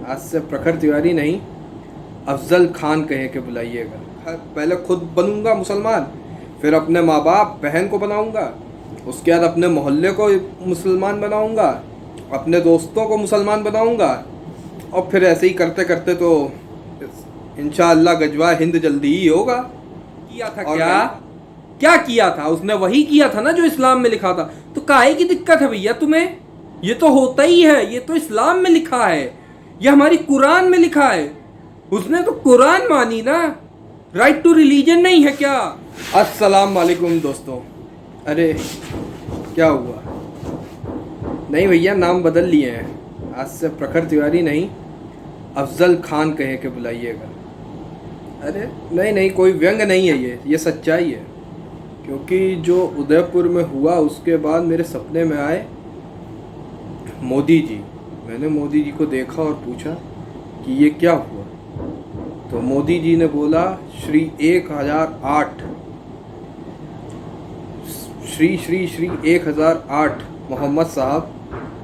आज से प्रखर तिवारी नहीं, अफजल खान कह के बुलाइएगा। पहले खुद बनूंगा मुसलमान, फिर अपने माँ बाप बहन को बनाऊंगा, उसके बाद अपने मोहल्ले को मुसलमान बनाऊंगा, अपने दोस्तों को मुसलमान बनाऊंगा, और फिर ऐसे ही करते करते तो इंशाअल्लाह गजवा हिंद जल्दी ही होगा। किया था क्या? क्या किया था उसने? वही किया था ना जो इस्लाम में लिखा था। तो काहे की दिक्कत है भैया तुम्हें? ये तो होता ही है, ये तो इस्लाम में लिखा है, ये हमारी कुरान में लिखा है। उसने तो कुरान मानी ना, राइट टू रिलीजन नहीं है क्या? अस्सलाम वालेकुम दोस्तों। अरे क्या हुआ? नहीं भैया, नाम बदल लिए हैं, आज से प्रखर तिवारी नहीं, अफजल खान कह के बुलाइएगा। अरे नहीं नहीं, कोई व्यंग नहीं है, ये सच्चाई है। क्योंकि जो उदयपुर में हुआ उसके बाद मेरे सपने में आए मोदी जी। मैंने मोदी जी को देखा और पूछा कि ये क्या हुआ। तो मोदी जी ने बोला, श्री 1008 श्री 1008 मोहम्मद साहब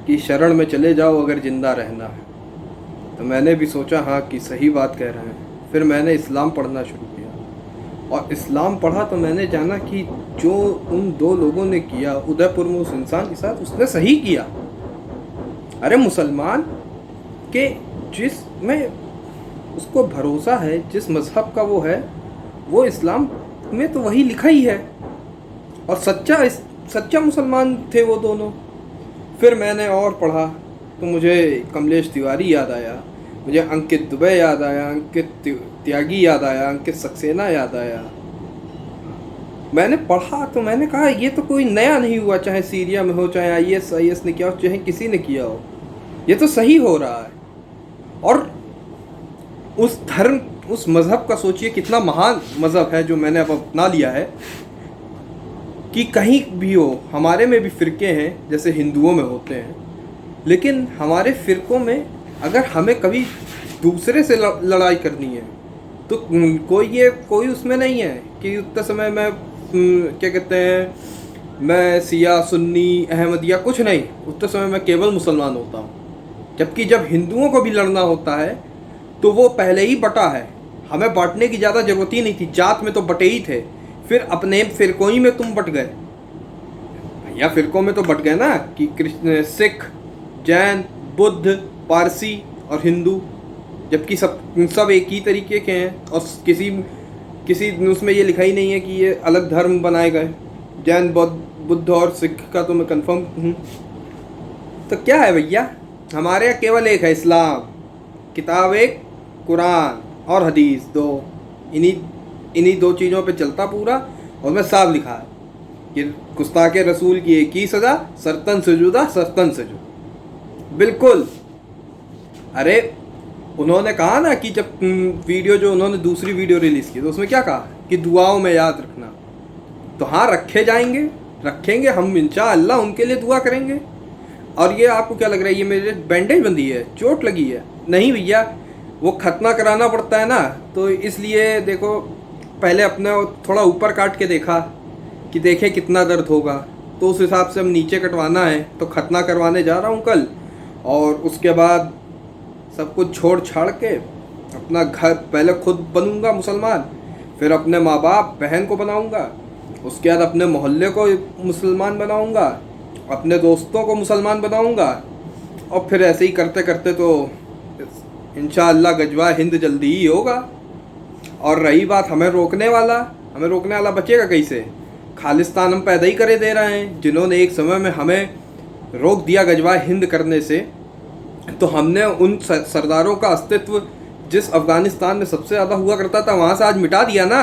की शरण में चले जाओ अगर ज़िंदा रहना है। तो मैंने भी सोचा हाँ कि सही बात कह रहे हैं। फिर मैंने इस्लाम पढ़ना शुरू किया, और इस्लाम पढ़ा तो मैंने जाना कि जो उन दो लोगों ने किया उदयपुर में उस इंसान के साथ, उसने सही किया। अरे मुसलमान के जिसमें उसको भरोसा है, जिस मज़हब का वो है, वो इस्लाम में तो वही लिखा ही है, और सच्चा मुसलमान थे वो दोनों। फिर मैंने और पढ़ा तो मुझे कमलेश तिवारी याद आया, मुझे अंकित दुबे याद आया, अंकित त्यागी याद आया, अंकित सक्सेना याद आया। मैंने पढ़ा तो मैंने कहा ये तो कोई नया नहीं हुआ, चाहे सीरिया में हो, चाहे IS ने किया हो, चाहे किसी ने किया हो, ये तो सही हो रहा है। और उस धर्म, उस मज़हब का सोचिए कितना महान मज़हब है जो मैंने अब अपना लिया है। कि कहीं भी हो, हमारे में भी फ़िरके हैं जैसे हिंदुओं में होते हैं, लेकिन हमारे फ़िरकों में अगर हमें कभी दूसरे से लड़ाई करनी है तो कोई उसमें नहीं है कि उतने समय में क्या कहते हैं, मैं सिया सुन्नी अहमदिया कुछ नहीं, उतने समय मैं केवल मुसलमान होता हूँ। जबकि जब हिंदुओं को भी लड़ना होता है तो वो पहले ही बटा है, हमें बांटने की ज़्यादा ज़रूरत ही नहीं थी। जात में तो बटे ही थे, फिर अपने फ़िरकों ही में तुम बट गए भैया। फ़िरकों में तो बट गए ना कि कृष्ण, सिख, जैन, बुद्ध, पारसी और हिंदू, जबकि सब एक ही तरीके के हैं। और किसी उसमें ये लिखा ही नहीं है कि ये अलग धर्म बनाए गए। जैन, बुद्ध और सिख का तो मैं कंफर्म हूँ। तो क्या है भैया, हमारे यहाँ केवल एक है इस्लाम, किताब एक, कुरान और हदीस दो, इन्हीं दो चीज़ों पे चलता पूरा। और मैं साफ लिखा है कि गुस्ताखे रसूल की एक ही सज़ा, सरतन सजुदा सरतन सजू। बिल्कुल। अरे उन्होंने कहा ना कि जब वीडियो, जो उन्होंने दूसरी वीडियो रिलीज़ की तो उसमें क्या कहा कि दुआओं में याद रखना। तो हाँ, रखेंगे हम इंशाअल्लाह, उनके लिए दुआ करेंगे। और ये आपको क्या लग रहा है, ये मेरे बैंडेज बंधी है, चोट लगी है? नहीं भैया, वो खतना कराना पड़ता है ना, तो इसलिए देखो, पहले अपने थोड़ा ऊपर काट के देखा कि देखें कितना दर्द होगा, तो उस हिसाब से हम नीचे कटवाना है। तो खतना करवाने जा रहा हूँ कल, और उसके बाद सब कुछ छोड़ छाड़ के अपना घर, पहले खुद बनूंगा मुसलमान, फिर अपने माँ बाप बहन को बनाऊंगा, उसके बाद अपने मोहल्ले को मुसलमान बनाऊंगा, अपने दोस्तों को मुसलमान बनाऊंगा, और फिर ऐसे ही करते करते तो इंशाअल्लाह गजवा हिंद जल्दी ही होगा। और रही बात हमें रोकने वाला बचेगा कैसे? खालिस्तान हम पैदा ही करे दे रहे हैं, जिन्होंने एक समय में हमें रोक दिया गजवा हिंद करने से। तो हमने उन सरदारों का अस्तित्व, जिस अफ़गानिस्तान में सबसे ज़्यादा हुआ करता था, वहाँ से आज मिटा दिया ना।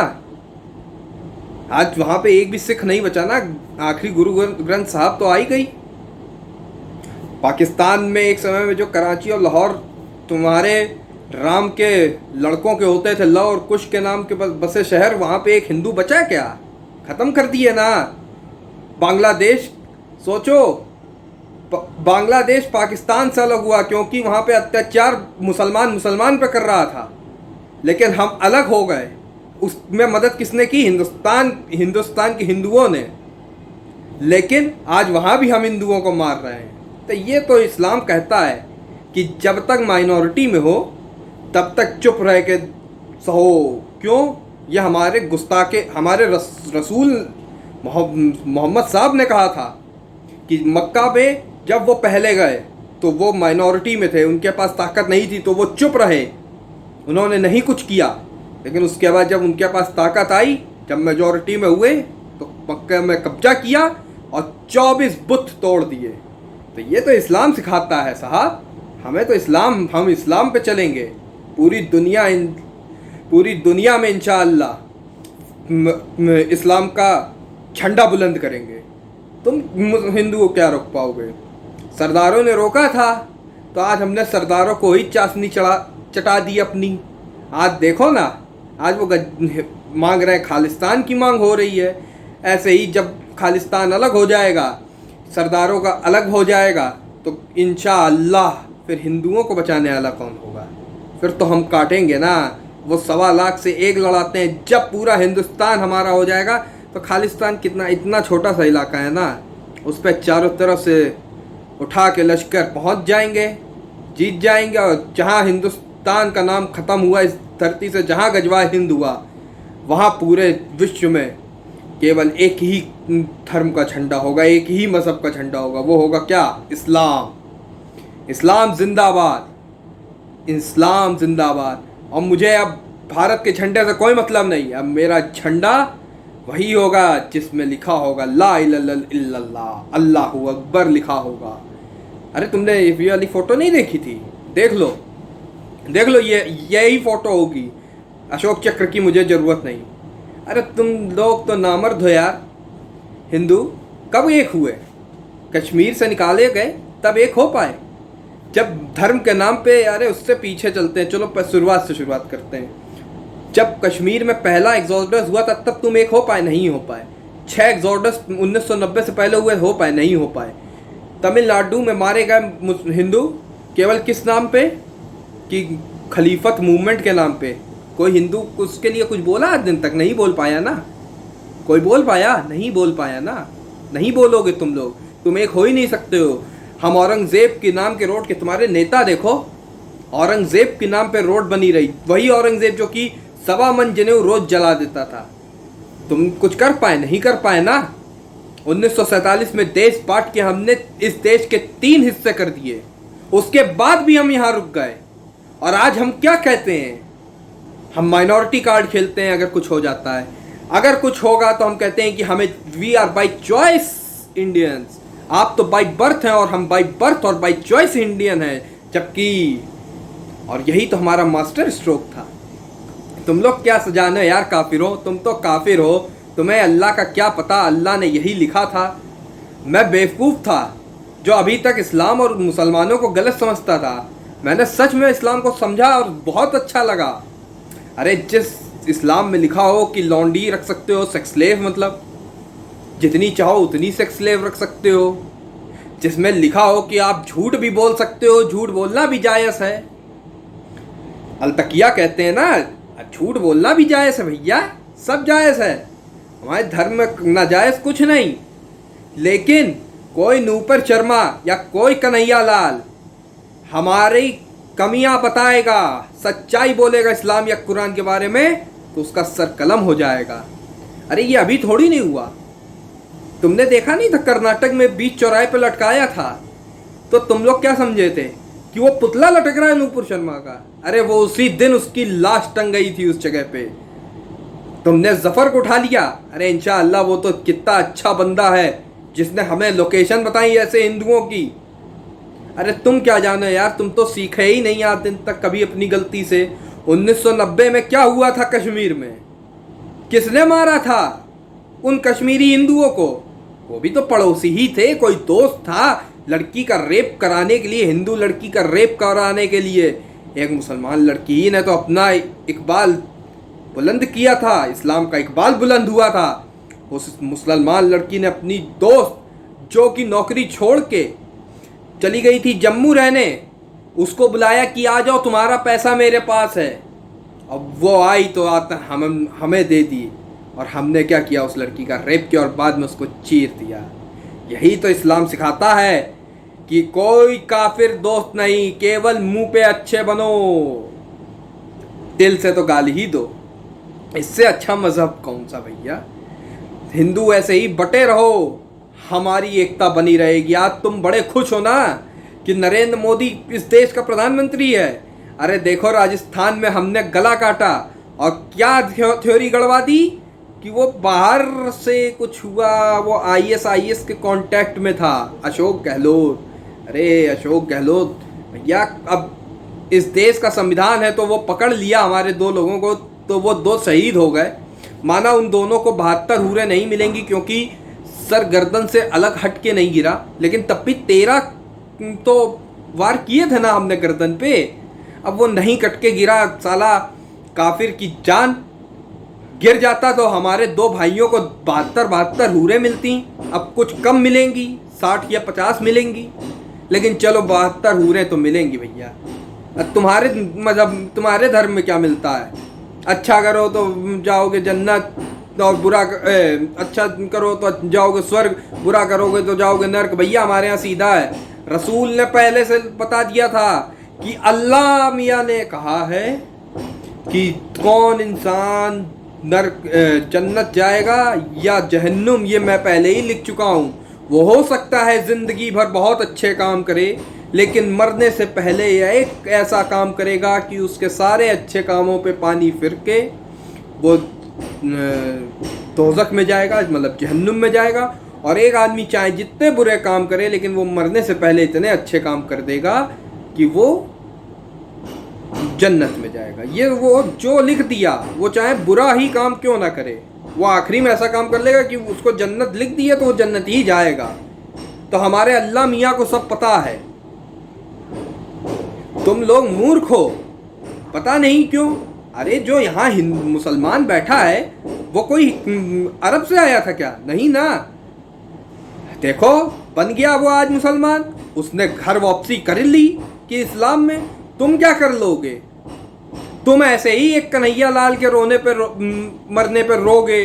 आज वहाँ पे एक भी सिख नहीं बचा ना। आखिरी गुरु ग्रंथ साहब तो आई गई। पाकिस्तान में एक समय में जो कराची और लाहौर तुम्हारे राम के लड़कों के होते थे, लव और कुश के नाम के बसे शहर, वहाँ पे एक हिंदू बचा क्या? ख़त्म कर दिए ना। बांग्लादेश सोचो, बांग्लादेश पाकिस्तान से अलग हुआ क्योंकि वहाँ पे अत्याचार मुसलमान पे कर रहा था, लेकिन हम अलग हो गए। उसमें मदद किसने की? हिंदुस्तान के हिंदुओं ने। लेकिन आज वहाँ भी हम हिंदुओं को मार रहे हैं। तो ये तो इस्लाम कहता है कि जब तक माइनॉरिटी में हो तब तक चुप रह के सहो। क्यों? ये हमारे गुस्ताखे हमारे रसूल मोहम्मद साहब ने कहा था कि मक्का में जब वो पहले गए तो वो माइनॉरिटी में थे, उनके पास ताकत नहीं थी, तो वो चुप रहे, उन्होंने नहीं कुछ किया। लेकिन उसके बाद जब उनके पास ताकत आई, जब मेजॉरिटी में हुए, तो मक्का में कब्जा किया और 24 बुत तोड़ दिए। तो ये तो इस्लाम सिखाता है साहब, हमें तो हम इस्लाम पे चलेंगे। पूरी दुनिया में इंशाअल्लाह इस्लाम का झंडा बुलंद करेंगे। तुम हिंदू को क्या रोक पाओगे? सरदारों ने रोका था, तो आज हमने सरदारों को ही चाशनी चटा दी अपनी। आज देखो ना, आज वो मांग रहे हैं, खालिस्तान की मांग हो रही है। ऐसे ही जब खालिस्तान अलग हो जाएगा, सरदारों का अलग हो जाएगा, तो इंशाअल्लाह फिर हिंदुओं को बचाने वाला कौन होगा? फिर तो हम काटेंगे ना। वो 1.25 लाख से 1 लड़ाते हैं। जब पूरा हिंदुस्तान हमारा हो जाएगा तो खालिस्तान इतना छोटा सा इलाका है ना, उस पर चारों तरफ से उठा के लश्कर पहुंच जाएंगे, जीत जाएंगे। और जहां हिंदुस्तान का नाम ख़त्म हुआ इस धरती से, जहां गजवा हिंद हुआ, वहां पूरे विश्व में केवल एक ही धर्म का झंडा होगा, एक ही मज़हब का झंडा होगा। वो होगा क्या? इस्लाम। इस्लाम जिंदाबाद, इस्लाम जिंदाबाद। और मुझे अब भारत के झंडे से कोई मतलब नहीं। अब मेरा झंडा वही होगा जिसमें लिखा होगा ला इलाहा इल्लल्लाह, अल्लाहू अकबर लिखा होगा। अरे तुमने ये वाली फ़ोटो नहीं देखी थी? देख लो, यही फ़ोटो होगी। अशोक चक्र की मुझे ज़रूरत नहीं। अरे तुम लोग तो नामर्द हो यार। हिंदू कब एक हुए? कश्मीर से निकाले गए तब एक हो पाए? जब धर्म के नाम पे, अरे उससे पीछे चलते हैं। चलो शुरुआत से शुरुआत करते हैं। जब कश्मीर में पहला एग्जोडस हुआ था, तब तुम एक हो पाए? नहीं हो पाए। 6 एग्जोडस 1990 से पहले हुए, हो पाए? नहीं हो पाए। तमिलनाडु में मारे गए हिंदू केवल किस नाम पे? कि खलीफत मूवमेंट के नाम पे। कोई हिंदू उसके लिए कुछ बोला आज दिन तक? नहीं बोल पाया ना। कोई बोल पाया? नहीं बोल पाया ना। नहीं बोलोगे तुम लोग, तुम एक हो ही नहीं सकते हो। हम औरंगजेब के नाम के रोड के, तुम्हारे नेता देखो, औरंगजेब के नाम पे रोड बनी रही। वही औरंगजेब जो कि 1.25 मन जनेऊ रोज जला देता था। तुम कुछ कर पाए? नहीं कर पाए ना। 1947 में देश बांट के हमने इस देश के 3 हिस्से कर दिए। उसके बाद भी हम यहाँ रुक गए। और आज हम क्या कहते हैं? हम माइनॉरिटी कार्ड खेलते हैं। अगर कुछ हो जाता है, अगर कुछ होगा, तो हम कहते हैं कि हमें we are by choice Indians. आप तो बाई बर्थ हैं और हम बाई बर्थ और बाई चॉइस इंडियन हैं। जबकि और यही तो हमारा मास्टर स्ट्रोक था। तुम लोग क्या सजाने यार, काफिर हो। तुम तो काफिर हो, तुम्हें अल्लाह का क्या पता? अल्लाह ने यही लिखा था। मैं बेवकूफ़ था जो अभी तक इस्लाम और मुसलमानों को गलत समझता था। मैंने सच में इस्लाम को समझा और बहुत अच्छा लगा। अरे जिस इस्लाम में लिखा हो कि लॉन्डी रख सकते हो, सेक्स स्लेव, मतलब जितनी चाहो उतनी सेक्स स्लेव रख सकते हो। जिसमें लिखा हो कि आप झूठ भी बोल सकते हो, झूठ बोलना भी जायज़ है। अलतकिया कहते हैं ना, झूठ बोलना भी जायज़ है भैया, सब जायज़ है। हमारे धर्म में नाजायज़ कुछ नहीं। लेकिन कोई नूपुर शर्मा या कोई कन्हैया लाल हमारी कमियां बताएगा, सच्चाई बोलेगा इस्लाम या कुरान के बारे में, तो उसका सर कलम हो जाएगा। अरे ये अभी थोड़ी नहीं हुआ। तुमने देखा नहीं था कर्नाटक में बीच चौराहे पे लटकाया था, तो तुम लोग क्या समझे थे कि वो पुतला लटक रहा है नूपुर शर्मा का? अरे वो उसी दिन उसकी लाश टंग गई थी उस जगह पे। तुमने जफर को उठा लिया। अरे इंशाअल्लाह वो तो कितना अच्छा बंदा है जिसने हमें लोकेशन बताई ऐसे हिंदुओं की। अरे तुम क्या जानो यार, तुम तो सीखे ही नहीं आज दिन तक कभी अपनी गलती से। 1990 में क्या हुआ था कश्मीर में? किसने मारा था उन कश्मीरी हिंदुओं को? वो भी तो पड़ोसी ही थे, कोई दोस्त था। लड़की का रेप कराने के लिए, हिंदू लड़की का रेप कराने के लिए एक मुसलमान लड़की ने तो अपना इकबाल बुलंद किया था। इस्लाम का इकबाल बुलंद हुआ था। उस मुसलमान लड़की ने अपनी दोस्त जो कि नौकरी छोड़ के चली गई थी जम्मू रहने, उसको बुलाया कि आ जाओ, तुम्हारा पैसा मेरे पास है। अब वो आई तो आता हमें दे दी, और हमने क्या किया? उस लड़की का रेप किया और बाद में उसको चीर दिया। यही तो इस्लाम सिखाता है कि कोई काफिर दोस्त नहीं, केवल मुंह पे अच्छे बनो, दिल से तो गाली ही दो। इससे अच्छा मजहब कौन सा भैया। हिंदू ऐसे ही बटे रहो, हमारी एकता बनी रहेगी। आज तुम बड़े खुश हो ना कि नरेंद्र मोदी इस देश का प्रधानमंत्री है। अरे देखो राजस्थान में हमने गला काटा और क्या थ्योरी गड़वा दी कि वो बाहर से कुछ हुआ, वो आईएस के कांटेक्ट में था अशोक गहलोत। अरे अशोक गहलोत भैया, अब इस देश का संविधान है तो वो पकड़ लिया हमारे 2 लोगों को, तो वो 2 शहीद हो गए। माना उन दोनों को 72 हूरें नहीं मिलेंगी क्योंकि सर गर्दन से अलग हट के नहीं गिरा, लेकिन तब भी 13 तो वार किए थे ना हमने गर्दन पे। अब वो नहीं कट के गिरा, साला काफिर की जान गिर जाता तो हमारे 2 भाइयों को 72 हूरें मिलती। अब कुछ कम मिलेंगी, 60 या 50 मिलेंगी, लेकिन चलो 72 हूरें तो मिलेंगी भैया। तुम्हारे मतलब तुम्हारे धर्म में क्या मिलता है? अच्छा करो तो जाओगे जन्नत, और अच्छा करो तो जाओगे स्वर्ग, बुरा करोगे तो जाओगे नर्क। भैया हमारे यहाँ सीधा है। रसूल ने पहले से बता दिया था कि अल्लाह मियाँ ने कहा है कि कौन इंसान नर्क जन्नत जाएगा या जहन्नुम, ये मैं पहले ही लिख चुका हूँ। वो हो सकता है जिंदगी भर बहुत अच्छे काम करे, लेकिन मरने से पहले यह एक ऐसा काम करेगा कि उसके सारे अच्छे कामों पे पानी फिर के वो दोज़ख में जाएगा, मतलब जहन्नुम में जाएगा। और एक आदमी चाहे जितने बुरे काम करे, लेकिन वो मरने से पहले इतने अच्छे काम कर देगा कि वो जन्नत में जाएगा। ये वो जो लिख दिया, वो चाहे बुरा ही काम क्यों ना करे, वो आखिरी में ऐसा काम कर लेगा कि उसको जन्नत लिख दी है तो वो जन्नत ही जाएगा। तो हमारे अल्लाह मियाँ को सब पता है। तुम लोग मूर्ख हो, पता नहीं क्यों। अरे जो यहाँ मुसलमान बैठा है वो कोई अरब से आया था क्या? नहीं ना। देखो बन गया वो आज मुसलमान, उसने घर वापसी कर ली कि इस्लाम में। तुम क्या कर लोगे? तुम ऐसे ही एक कन्हैया लाल के रोने पे मरने पे रोगे।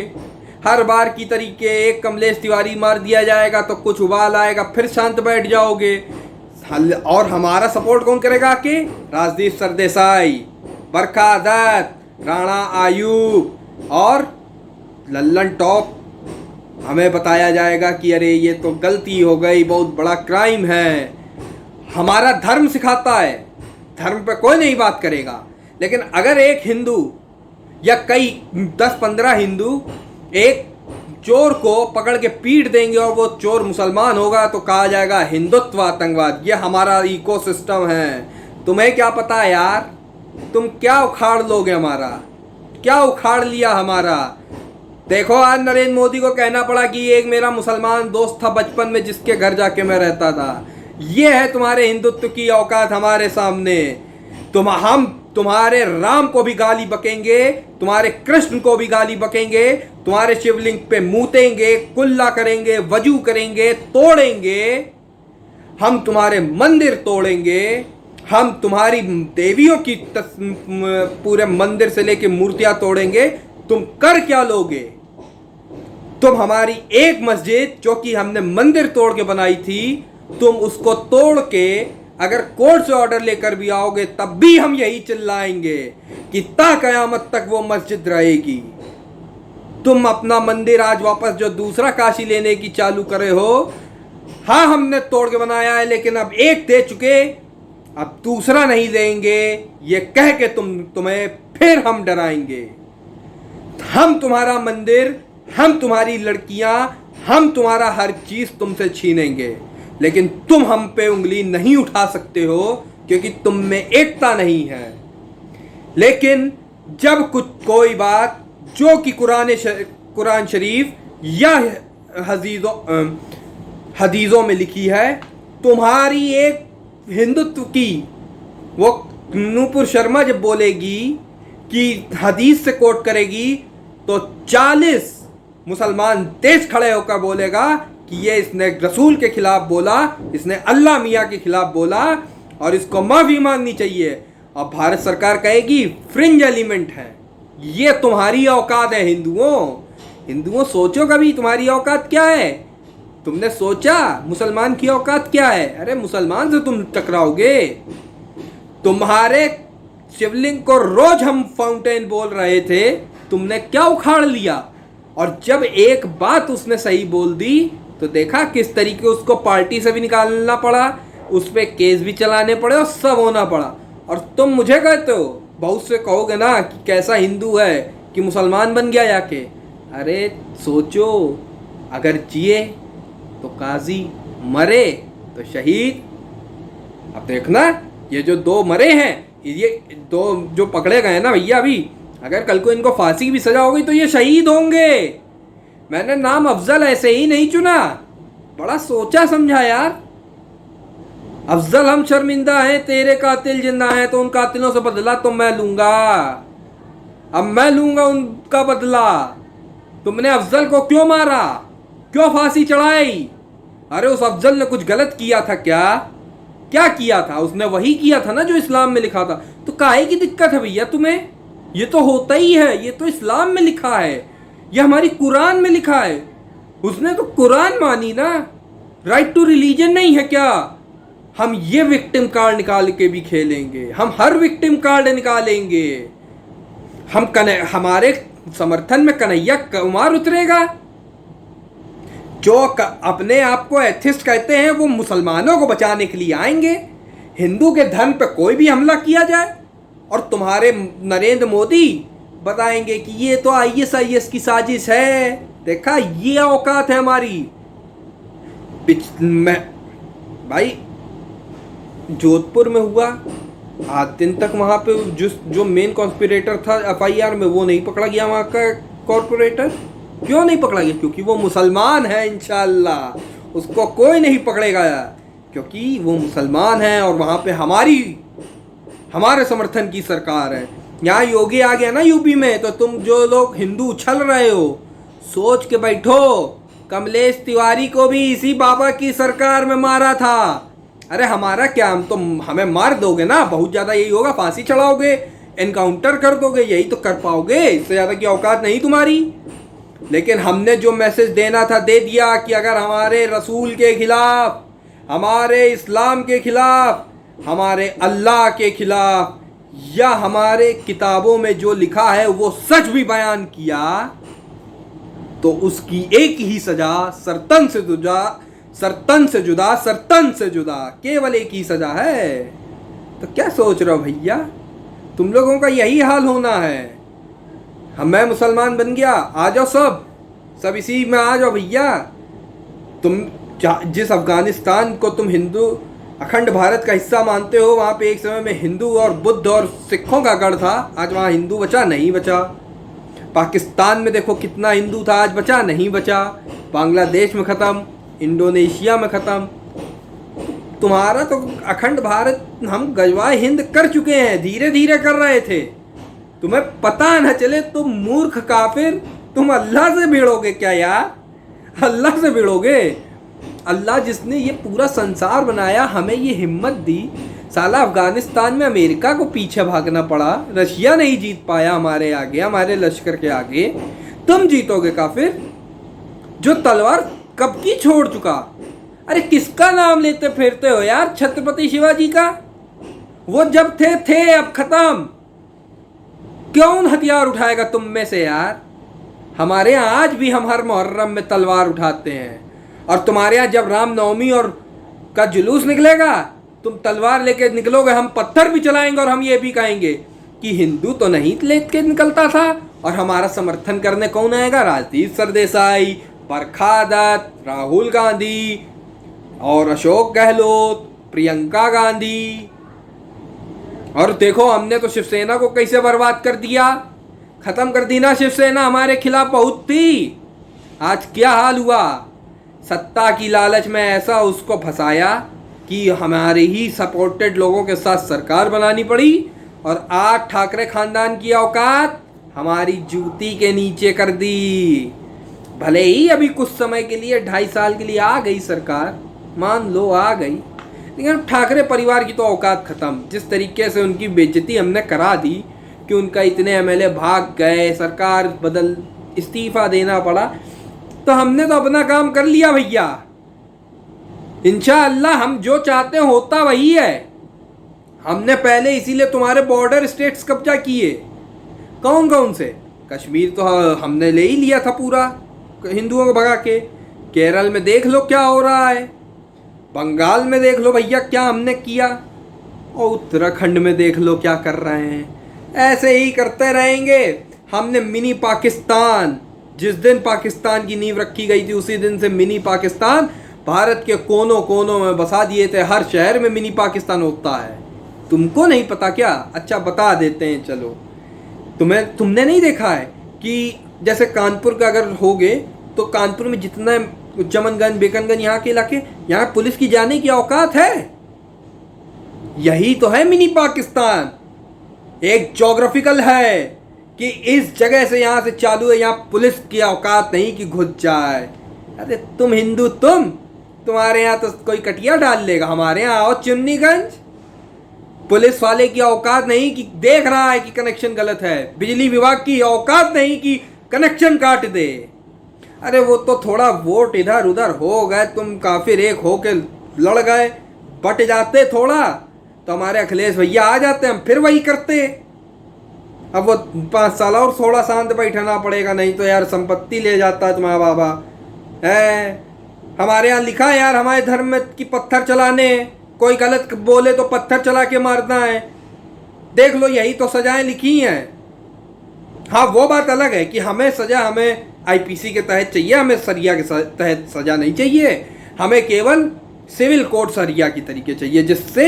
हर बार की तरीके एक कमलेश तिवारी मार दिया जाएगा तो कुछ उबाल आएगा, फिर शांत बैठ जाओगे। और हमारा सपोर्ट कौन करेगा? कि राजदीप सरदेसाई, बरखा दत्त, राणा आयूब और लल्लन टॉप। हमें बताया जाएगा कि अरे ये तो गलती हो गई, बहुत बड़ा क्राइम है। हमारा धर्म सिखाता है, धर्म पे कोई नहीं बात करेगा। लेकिन अगर एक हिंदू या कई 10-15 हिंदू एक चोर को पकड़ के पीट देंगे और वो चोर मुसलमान होगा तो कहा जाएगा हिंदुत्व आतंकवाद। ये हमारा इकोसिस्टम है। तुम्हें क्या पता यार, तुम क्या उखाड़ लोगे हमारा, क्या उखाड़ लिया हमारा। देखो आज नरेंद्र मोदी को कहना पड़ा कि एक मेरा मुसलमान दोस्त था बचपन में जिसके घर जाके मैं रहता था। ये है तुम्हारे हिंदुत्व की औकात हमारे सामने। हम तुम्हारे राम को भी गाली बकेंगे, तुम्हारे कृष्ण को भी गाली बकेंगे, तुम्हारे शिवलिंग पे मूतेंगे, कुल्ला करेंगे, वजू करेंगे, तोड़ेंगे। हम तुम्हारे मंदिर तोड़ेंगे, हम तुम्हारी देवियों की पूरे मंदिर से लेके मूर्तियां तोड़ेंगे। तुम कर क्या लोगे? तुम हमारी एक मस्जिद जो कि हमने मंदिर तोड़ के बनाई थी, तुम उसको तोड़ के अगर कोर्ट से ऑर्डर लेकर भी आओगे तब भी हम यही चिल्लाएंगे कि ता कयामत तक वो मस्जिद रहेगी। तुम अपना मंदिर आज वापस जो दूसरा काशी लेने की चालू करे हो, हाँ हमने तोड़ के बनाया है, लेकिन अब एक दे चुके, अब दूसरा नहीं देंगे, ये कह के तुम्हें फिर हम डराएंगे। हम तुम्हारा मंदिर, हम तुम्हारी लड़कियां, हम तुम्हारा हर चीज तुमसे छीनेंगे, लेकिन तुम हम पे उंगली नहीं उठा सकते हो क्योंकि तुम में एकता नहीं है। लेकिन जब कुछ कोई बात जो कि कुरान शरीफ या हदीसों में लिखी है, तुम्हारी एक हिंदुत्व की, वो नूपुर शर्मा जब बोलेगी कि हदीस से कोट करेगी तो 40 मुसलमान देश खड़े होकर बोलेगा कि ये इसने रसूल के खिलाफ बोला, इसने अल्लाह मियाँ के खिलाफ बोला और इसको माफी मांगनी चाहिए। और भारत सरकार कहेगी फ्रिंज एलिमेंट है। ये तुम्हारी औकात है हिंदुओं। हिंदुओं सोचो कभी तुम्हारी औकात क्या है। तुमने सोचा मुसलमान की औकात क्या है? अरे मुसलमान से तुम टकराओगे? तुम्हारे शिवलिंग को रोज हम फाउंटेन बोल रहे थे, तुमने क्या उखाड़ लिया? और जब एक बात उसने सही बोल दी तो देखा किस तरीके उसको पार्टी से भी निकालना पड़ा, उस पर केस भी चलाने पड़े और सब होना पड़ा। और तुम मुझे कहते हो, बहुत से कहोगे ना कि कैसा हिंदू है कि मुसलमान बन गया जाके। अरे सोचो, अगर जिए तो काजी, मरे तो शहीद। अब देखना, ये जो दो मरे हैं, ये दो जो पकड़े गए ना भैया अभी, अगर कल को इनको फांसी की भी सजा होगी तो ये शहीद होंगे। मैंने नाम अफजल ऐसे ही नहीं चुना, बड़ा सोचा समझा यार। अफजल हम शर्मिंदा हैं, तेरे कातिल जिंदा हैं, तो उन कातिलों से बदला तो मैं लूंगा। अब मैं लूंगा उनका बदला। तुमने अफजल को क्यों मारा, क्यों फांसी चढ़ाई? अरे उस अफजल ने कुछ गलत किया था क्या? क्या किया था उसने? वही किया था ना जो इस्लाम में लिखा था। तो काहे की दिक्कत है भैया तुम्हें? ये तो होता ही है, ये तो इस्लाम में लिखा है, ये हमारी कुरान में लिखा है। उसने तो कुरान मानी ना, राइट टू रिलीजन नहीं है क्या? हम ये विक्टिम कार्ड निकाल के भी खेलेंगे, हम हर विक्टिम कार्ड निकालेंगे। हमारे समर्थन में कन्हैया कुमार उतरेगा, जो अपने आप को एथिस्ट कहते हैं, वो मुसलमानों को बचाने के लिए आएंगे। हिंदू के धर्म पे कोई भी हमला किया जाए और तुम्हारे नरेंद्र मोदी बताएंगे कि ये तो ISIS की साजिश है। देखा, ये औकात है हमारी। भाई जोधपुर में हुआ, 8 दिन तक वहाँ पे जो मेन कॉन्स्पिरेटर था FIR में, वो नहीं पकड़ा गया। वहाँ का कॉर्पोरेटर क्यों नहीं पकड़ा गया? क्योंकि वो मुसलमान है। इंशाल्लाह उसको कोई नहीं पकड़ेगा क्योंकि वो मुसलमान है और वहाँ पे हमारे समर्थन की सरकार है। यहाँ योगी आ गया ना यूपी में, तो तुम जो लोग हिंदू उछल रहे हो, सोच के बैठो, कमलेश तिवारी को भी इसी बाबा की सरकार में मारा था। अरे हमारा क्या, हमें मार दोगे ना, बहुत ज़्यादा यही होगा, फांसी चढ़ाओगे, एनकाउंटर कर दोगे, यही तो कर पाओगे, इससे ज़्यादा की औकात नहीं तुम्हारी। लेकिन हमने जो मैसेज देना था दे दिया कि अगर हमारे रसूल के खिलाफ, हमारे इस्लाम के खिलाफ, हमारे अल्लाह के खिलाफ, या हमारे किताबों में जो लिखा है वो सच भी बयान किया, तो उसकी एक ही सजा, सरतन से जुदा, केवल एक ही सजा है। तो क्या सोच रहे हो भैया? तुम लोगों का यही हाल होना है। मैं मुसलमान बन गया, आ जाओ सब इसी में आ जाओ भैया। तुम जिस अफगानिस्तान को तुम हिंदू अखंड भारत का हिस्सा मानते हो, वहाँ पे एक समय में हिंदू और बुद्ध और सिखों का गढ़ था। आज वहाँ हिंदू बचा नहीं बचा। पाकिस्तान में देखो कितना हिंदू था, आज बचा नहीं बचा। बांग्लादेश में ख़त्म, इंडोनेशिया में ख़त्म। तुम्हारा तो अखंड भारत हम गजवाए हिंद कर चुके हैं, धीरे धीरे कर रहे थे। तुम्हें पता न चले, तुम मूर्ख काफिर, तुम अल्लाह से भिड़ोगे क्या यार? अल्लाह से भिड़ोगे? अल्लाह जिसने ये पूरा संसार बनाया, हमें ये हिम्मत दी, साला अफगानिस्तान में अमेरिका को पीछे भागना पड़ा, रशिया नहीं जीत पाया हमारे आगे, हमारे लश्कर के आगे। तुम जीतोगे काफिर, जो तलवार कब की छोड़ चुका। अरे किसका नाम लेते फिरते हो यार? छत्रपति शिवाजी का। वो जब थे अब खत्म। कौन हथियार उठाएगा तुम में से यार? हमारे यहाँ आज भी हम हर मुहर्रम में तलवार उठाते हैं, और तुम्हारे यहाँ जब रामनवमी और का जुलूस निकलेगा, तुम तलवार लेके निकलोगे, हम पत्थर भी चलाएंगे और हम ये भी कहेंगे कि हिंदू तो नहीं लेके निकलता था। और हमारा समर्थन करने कौन आएगा? राजदीप सरदेसाई, बरखा दत्त, राहुल गांधी और अशोक गहलोत, प्रियंका गांधी। और देखो हमने तो शिवसेना को कैसे बर्बाद कर दिया, खत्म कर दी ना। शिवसेना हमारे खिलाफ बहुत थी, आज क्या हाल हुआ? सत्ता की लालच में ऐसा उसको फंसाया कि हमारे ही सपोर्टेड लोगों के साथ सरकार बनानी पड़ी, और आज ठाकरे खानदान की औकात हमारी जूती के नीचे कर दी। भले ही अभी कुछ समय के लिए 2.5 साल के लिए आ गई सरकार, मान लो आ गई, लेकिन ठाकरे परिवार की तो औकात ख़त्म। जिस तरीके से उनकी बेइज्जती हमने करा दी कि उनका इतने MLA भाग गए, सरकार इस्तीफ़ा देना पड़ा, तो हमने तो अपना काम कर लिया भैया। इंशाअल्लाह हम जो चाहते हैं होता वही है। हमने पहले इसीलिए तुम्हारे बॉर्डर स्टेट्स कब्जा किए। कौन कौन से? कश्मीर तो हमने ले ही लिया था पूरा, हिंदुओं को भगा के। केरल में देख लो क्या हो रहा है, बंगाल में देख लो भैया क्या हमने किया, और उत्तराखंड में देख लो क्या कर रहे हैं। ऐसे ही करते रहेंगे। हमने मिनी पाकिस्तान, जिस दिन पाकिस्तान की नींव रखी गई थी उसी दिन से मिनी पाकिस्तान भारत के कोनों कोनों में बसा दिए थे। हर शहर में मिनी पाकिस्तान होता है। तुमको नहीं पता क्या? अच्छा बता देते हैं चलो। तुमने नहीं देखा है कि जैसे कानपुर का अगर होगे तो कानपुर में जितना चमनगंज बेकनगंज यहाँ के इलाके, यहाँ पुलिस की जाने की औकात है। यही तो है मिनी पाकिस्तान। एक ज्योग्राफिकल है कि इस जगह से यहाँ से चालू है, यहाँ पुलिस की औकात नहीं कि घुस जाए। अरे तुम हिंदू, तुम्हारे यहाँ तो कोई कटिया डाल लेगा, हमारे यहाँ आओ चुन्नीगंज। पुलिस वाले की औकात नहीं कि देख रहा है कि कनेक्शन गलत है, बिजली विभाग की औकात नहीं कि कनेक्शन काट दे। अरे वो तो थोड़ा वोट इधर उधर हो गए, तुम काफिर एक हो के लड़ गए, बट जाते थोड़ा तो हमारे अखिलेश भैया आ जाते, हम फिर वही करते। अब वो 5 साल और थोड़ा शांत बैठना पड़ेगा, नहीं तो यार संपत्ति ले जाता है तुम्हारा बाबा है। हमारे यहाँ लिखा है यार हमारे धर्म में कि पत्थर चलाने, कोई गलत बोले तो पत्थर चला के मारना है। देख लो यही तो सजाएं लिखी हैं। हाँ वो बात अलग है कि हमें सजा हमें आईपीसी के तहत चाहिए, हमें सरिया के तहत सजा नहीं चाहिए। हमें केवल सिविल कोड सरिया की तरीके चाहिए, जिससे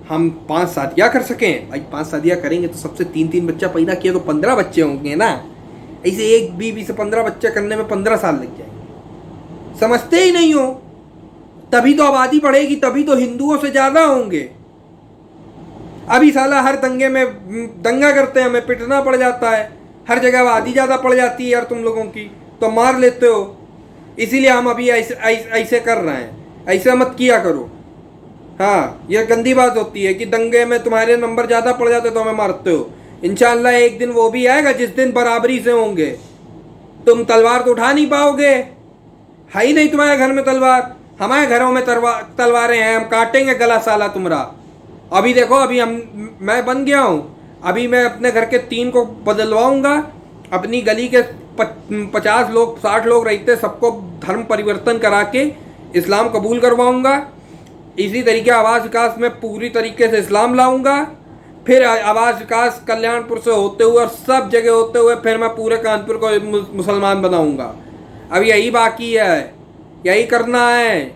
हम 5 शादियाँ कर सकें। भाई 5 शादियाँ करेंगे तो सबसे 3-3 बच्चा पैदा किया तो 15 बच्चे होंगे ना। ऐसे एक बीवी से 15 बच्चे करने में 15 साल लग जाएंगे। समझते ही नहीं हो। तभी तो आबादी बढ़ेगी, तभी तो हिंदुओं से ज़्यादा होंगे। अभी साला हर दंगे में दंगा करते हैं, हमें पिटना पड़ जाता है। हर जगह आबादी ज़्यादा पड़ जाती है यार तुम लोगों की, तो मार लेते हो। इसीलिए हम अभी ऐसे कर रहे हैं। ऐसे मत किया करो। हाँ ये गंदी बात होती है कि दंगे में तुम्हारे नंबर ज़्यादा पड़ जाते तो हमें मारते हो। इंशाअल्लाह एक दिन वो भी आएगा जिस दिन बराबरी से होंगे। तुम तलवार तो उठा नहीं पाओगे, है ही नहीं तुम्हारे घर में तलवार। हमारे घरों में तलवारें हैं, हम काटेंगे गला साला तुम्हारा। अभी देखो अभी मैं बन गया हूँ। अभी मैं अपने घर के 3 को बदलवाऊंगा। अपनी गली के 50 लोग 60 लोग रहते, सबको धर्म परिवर्तन करा के इस्लाम कबूल करवाऊंगा। इसी तरीके आवास विकास में पूरी तरीके से इस्लाम लाऊंगा। फिर आवास विकास कल्याणपुर से होते हुए और सब जगह होते हुए फिर मैं पूरे कानपुर को मुसलमान बनाऊंगा। अब यही बाकी है, यही करना है,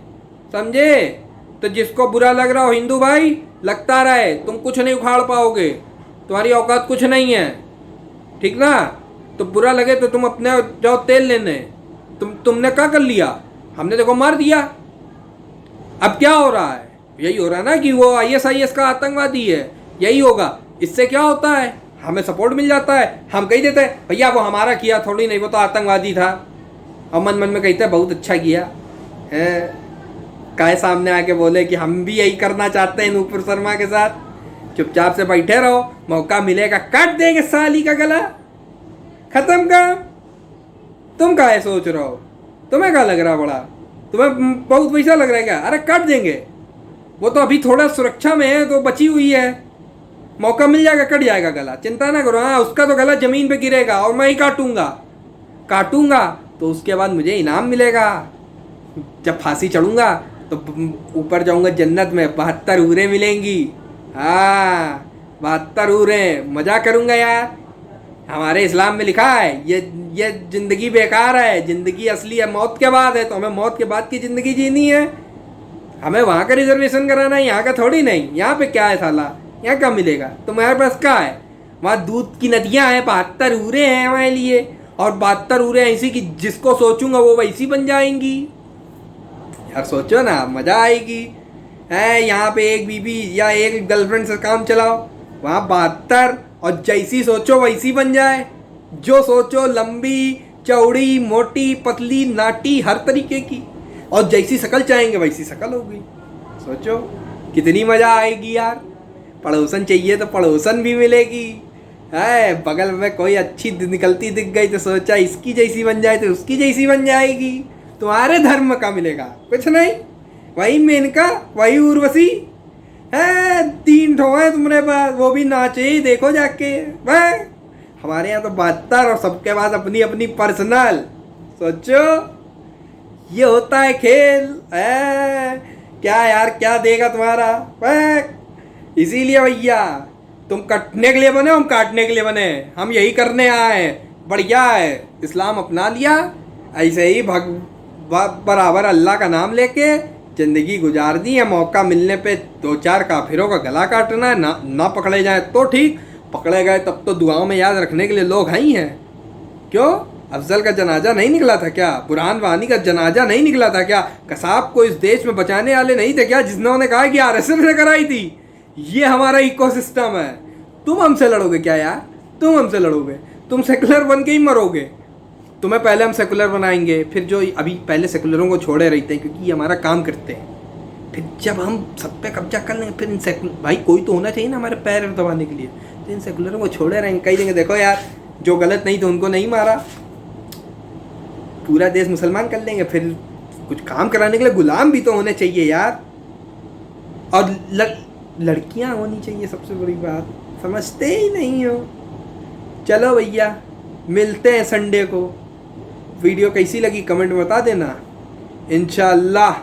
समझे? तो जिसको बुरा लग रहा हो हिंदू भाई लगता रहे, तुम कुछ नहीं उखाड़ पाओगे, तुम्हारी औकात कुछ नहीं है, ठीक ना? तो बुरा लगे तो तुम अपने जाओ तेल लेने। तुमने क्या कर लिया? हमने देखो मार दिया। अब क्या हो रहा है? यही हो रहा है ना कि वो ISIS का आतंकवादी है। यही होगा। इससे क्या होता है? हमें सपोर्ट मिल जाता है। हम कह देते हैं भैया वो हमारा किया थोड़ी नहीं, वो तो आतंकवादी था। और मन मन में कहते हैं बहुत अच्छा किया है। काहे सामने आके बोले कि हम भी यही करना चाहते हैं नूपुर शर्मा के साथ। चुपचाप से बैठे रहो, मौका मिलेगा काट देंगे साली का गला, खत्म काम। तुम काहे सोच रहे हो? तुम्हें क्या लग रहा बड़ा? तुम्हें बहुत पैसा लग रहा है क्या? अरे काट देंगे। वो तो अभी थोड़ा सुरक्षा में है तो बची हुई है, मौका मिल जाएगा कट जाएगा गला, चिंता ना करो। हाँ उसका तो गला जमीन पे गिरेगा और मैं ही काटूंगा तो उसके बाद मुझे इनाम मिलेगा। जब फांसी चढ़ूंगा तो ऊपर जाऊंगा जन्नत में, 72 हूरें मिलेंगी। हाँ 72 हूरें, मजा करूंगा यार। हमारे इस्लाम में लिखा है ये जिंदगी बेकार है, जिंदगी असली है मौत के बाद है, तो हमें मौत के बाद की जिंदगी जीनी है। हमें वहाँ का रिजर्वेशन कराना है, यहाँ का थोड़ी नहीं। यहाँ पे क्या है साला, यहाँ क्या मिलेगा? तुम्हारे पास क्या है? वहाँ दूध की नदियाँ हैं, 72 हूरें हैं हमारे लिए, और 72 हूरें ऐसी कि जिसको सोचूंगा वो वैसी बन जाएंगी। यार सोचो ना, मजा आएगी। है यहाँ पे एक बीबी या एक गर्लफ्रेंड से काम चलाओ, वहाँ 72, और जैसी सोचो वैसी बन जाए। जो सोचो, लंबी चौड़ी मोटी पतली नाटी हर तरीके की, और जैसी शक्ल चाहेंगे वैसी शक्ल होगी। सोचो कितनी मजा आएगी यार। पड़ोसन चाहिए तो पड़ोसन भी मिलेगी। है बगल में कोई अच्छी निकलती दिख गई तो सोचा इसकी जैसी बन जाए तो उसकी जैसी बन जाएगी। तुम्हारे धर्म का मिलेगा कुछ नहीं। वही मेनका, वही उर्वशी है, 3 ठो है तुम्हारे पास, वो भी नाचे ही देखो जाके। वह हमारे यहाँ तो 72 और सबके पास अपनी अपनी पर्सनल। सोचो ये होता है खेल है। क्या यार, क्या देगा तुम्हारा वह। इसीलिए भैया तुम कटने के लिए बने, हम काटने के लिए बने, हम यही करने आए हैं। बढ़िया है, इस्लाम अपना लिया, ऐसे ही बराबर अल्लाह का नाम लेके ज़िंदगी गुजार दी है। मौका मिलने पे 2-4 काफिरों का गला काटना है, ना पकड़े जाए तो ठीक, पकड़े गए तब तो दुआओं में याद रखने के लिए लोग हैं ही हैं। क्यों, अफजल का जनाजा नहीं निकला था क्या? बुरहान वानी का जनाजा नहीं निकला था क्या? कसाब को इस देश में बचाने वाले नहीं थे क्या, जिन्होंने कहा कि आरएसएस ने कराई थी? ये हमारा इकोसिस्टम है। तुम हमसे लड़ोगे क्या यार? तुम हमसे लड़ोगे? तुम सेकुलर बन के ही मरोगे। तुम्हें पहले हम सेकुलर बनाएंगे, फिर जो अभी पहले सेकुलरों को छोड़े रहते हैं क्योंकि ये हमारा काम करते हैं, फिर जब हम सब पे कब्जा कर लेंगे फिर इन सेकुलर, भाई कोई तो होना चाहिए ना हमारे पैर दबाने के लिए, तो इन सेकुलरों को छोड़े रहेंगे, कही देंगे देखो यार जो गलत नहीं थे उनको नहीं मारा, पूरा देश मुसलमान कर लेंगे। फिर कुछ काम कराने के लिए गुलाम भी तो होने चाहिए यार, और लड़कियां होनी चाहिए, सबसे बड़ी बात समझते ही नहीं हो। चलो भैया मिलते हैं संडे को। वीडियो कैसी लगी कमेंट में बता देना। इंशाअल्लाह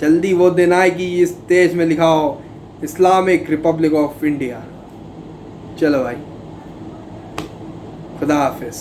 जल्दी वो दिन आएगी इस देश में लिखा हो इस्लामिक रिपब्लिक ऑफ इंडिया। चलो भाई, खुदा हाफिज़।